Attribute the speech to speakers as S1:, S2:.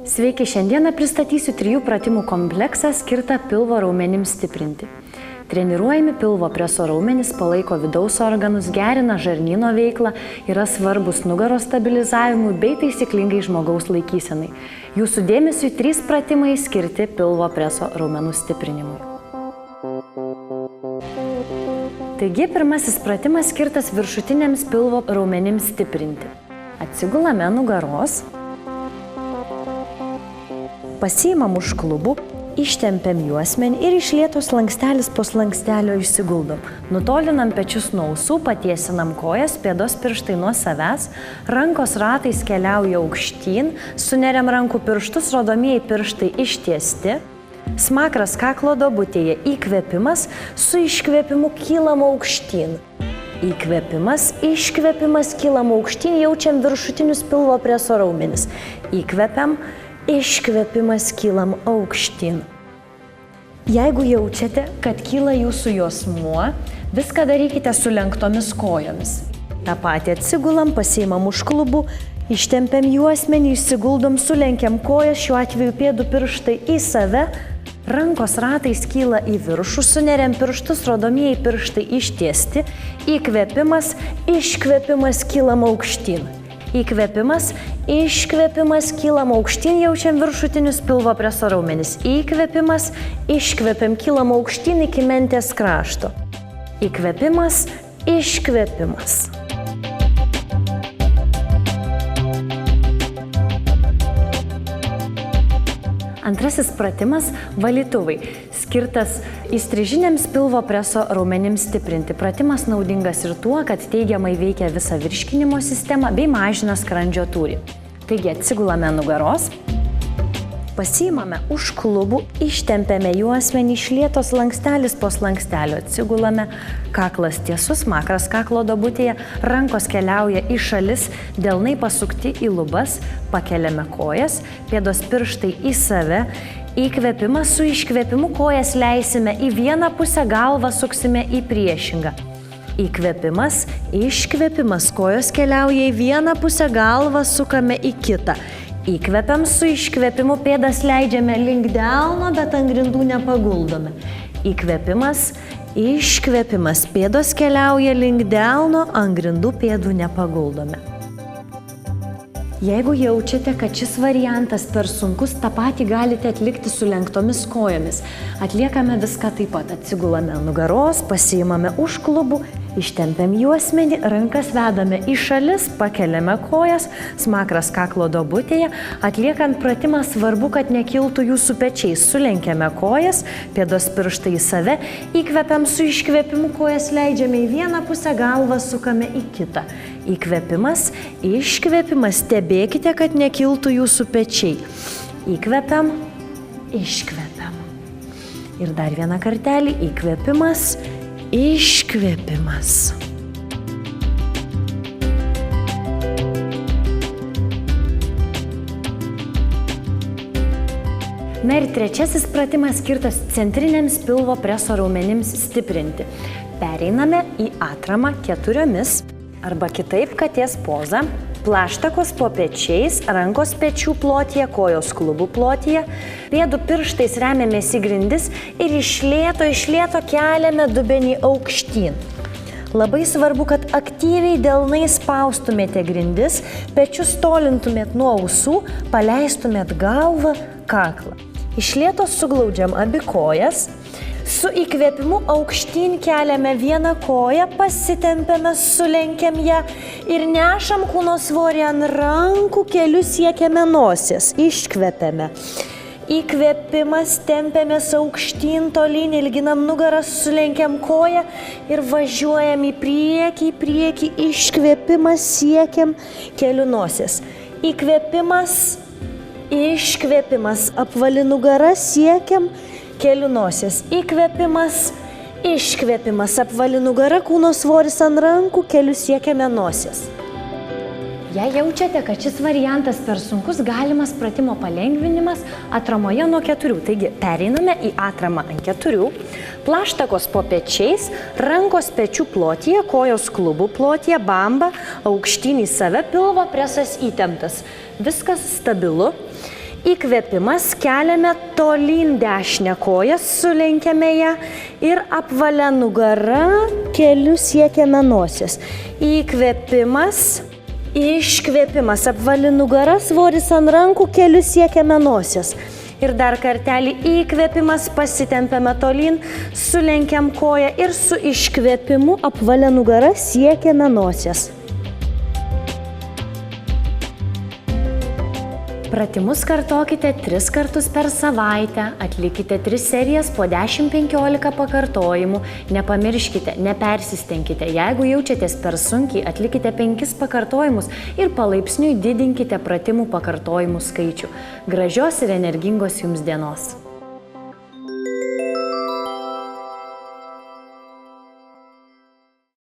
S1: Sveiki, šiandieną pristatysiu 3 pratimų kompleksą skirtą pilvo raumenims stiprinti. Treniruojami pilvo preso raumenys palaiko vidaus organus, gerina žarnyno veiklą, yra svarbus nugaros stabilizavimui bei taisyklingai žmogaus laikysenai. Jūsų dėmesiui 3 pratimai skirti pilvo preso raumenų stiprinimui. Taigi, pirmasis pratimas skirtas viršutiniams pilvo raumenims stiprinti. Atsigulame nugaros. Pasiimam už klubų, ištempiam juosmenį ir iš lėto slankstelis po slankstelio išsiguldom. Nutolinam pečius nuo ausų, patiesinam kojas, pėdos pirštai nuo savęs, rankos ratais keliauja aukštyn, suneriam rankų pirštus, rodomieji pirštai ištiesti, smakras kaklo duobutėje, įkvėpimas, su iškvėpimu kylam aukštyn. Įkvėpimas, iškvėpimas, kylam aukštyn, jaučiam viršutinius pilvo preso raumenis. Įkvėpiam, iškvėpimas, kylam aukštyn. Jeigu jaučiate, kad kyla jūsų juosmuo, viską darykite su lenktomis kojomis. Ta patį atsigulam, pasiimam už klubų, ištempiam juosmenį, išsiguldom, sulenkiam kojas, šiuo atveju pėdų pirštai į save, rankos ratais kyla į viršų, suneriam pirštus, rodomieji pirštai ištiesti, įkvėpimas, iškvėpimas, kylam aukštyn. Įkvėpimas, iškvėpimas, kylam aukštyn, jaučiam viršutinius pilvo preso raumenis. Įkvėpimas, iškvėpiam, kylam aukštyn iki mentės krašto. Įkvėpimas, iškvėpimas. Antrasis pratimas – valytuvai, skirtas įstrižiniams pilvo preso raumenims stiprinti. Pratimas naudingas ir tuo, kad teigiamai veikia visą virškinimo sistemą bei mažina skrandžio tūrį. Taigi atsigulame nugaros, pasiimame už klubų, ištempiame juosmenį, iš lėto slankstelis po slankstelio, atsigulame, kaklas tiesus, smakras kaklo duobutėje, rankos keliauja į šalis, delnai pasukti į lubas, pakeliame kojas, pėdos pirštai į save, įkvėpimas, su iškvėpimu kojas leisime į vieną pusę, galvą suksime į priešingą. Įkvėpimas, iškvėpimas, kojos keliauja į vieną pusę, galvą sukame į kitą. Įkvepiam, su iškvėpimu pėdas leidžiame link delno, bet ant grindų nepaguldome. Įkvėpimas, iškvėpimas, pėdos keliauja link delno, ant grindų pėdų nepaguldome. Jeigu jaučiate, kad šis variantas per sunkus, tą patį galite atlikti su lenktomis kojomis. Atliekame viską taip pat. Atsigulame nugaros, pasiimame už klubų, ištempiam juosmenį, rankas vedame į šalis, pakeliame kojas, smakras kaklo duobutėje. Atliekant pratimą svarbu, kad nekiltų jūsų pečiais. Sulenkiame kojas, pėdos pirštai į save, įkvepiam, su iškvėpimu kojas leidžiame į vieną pusę, galvą sukame į kitą. Įkvėpimas, iškvėpimas, stebėkite, kad nekiltų jūsų pečiai. Įkvepiam, iškvepiam. Ir dar vieną kartelį, įkvėpimas, iškvėpimas. Na ir trečiasis pratimas skirtas centriniams pilvo preso raumenims stiprinti. Pereiname į atramą 4 arba kitaip katės pozą. Plaštakos po pečiais, rankos pečių plotyje, kojos klubų plotyje, pėdų pirštais remiamės į grindis ir iš lėto keliame dubenį aukštyn. Labai svarbu, kad aktyviai delnai spaustumėte grindis, pečius tolintumėt nuo ausų, paleistumėt galvą, kaklą. Iš lėto suglaudžiam abi kojas. Su įkvėpimu aukštyn keliame vieną koją, pasitempiame, sulenkiam ją ir nešam kūno svorį ant rankų, keliu siekiame nosies. Iškvepiame. Įkvėpimas, tempiamės aukštyn, tolyn, ilginam nugarą, sulenkiam koją ir važiuojam į priekį, iškvėpimas, siekiam keliu nosies. Įkvėpimas, iškvėpimas, apvali nugara, siekiam keliu nosies. Įkvėpimas, iškvėpimas, apvali nugara, kūno svoris ant rankų, keliu siekiame nosies. Jei jaučiate, kad šis variantas per sunkus, galimas pratimo palengvinimas atramoje nuo 4. Taigi, pereiname į atramą ant 4. Plaštakos po pečiais, rankos pečių plotyje, kojos klubų plotyje, bamba, aukštyn į save, pilvo presas įtemptas. Viskas stabilu. Įkvėpimas, keliame tolyn dešinę koją, sulenkiame ją ir apvalia nugara, keliu siekiame nosies. Įkvėpimas, iškvėpimas, apvali nugara, svoris ant rankų, keliu siekiame nosies. Ir dar kartelį įkvėpimas, pasitempiame tolyn, sulenkiam koją ir su iškvėpimu apvalia nugara siekiame nosies. Pratimus kartokite 3 kartus per savaitę, atlikite 3 serijas po 10-15 pakartojimų. Nepamirškite, nepersistengkite. Jeigu jaučiatės per sunkiai, atlikite 5 pakartojimus ir palaipsniui didinkite pratimų pakartojimų skaičių. Gražios ir energingos jums dienos.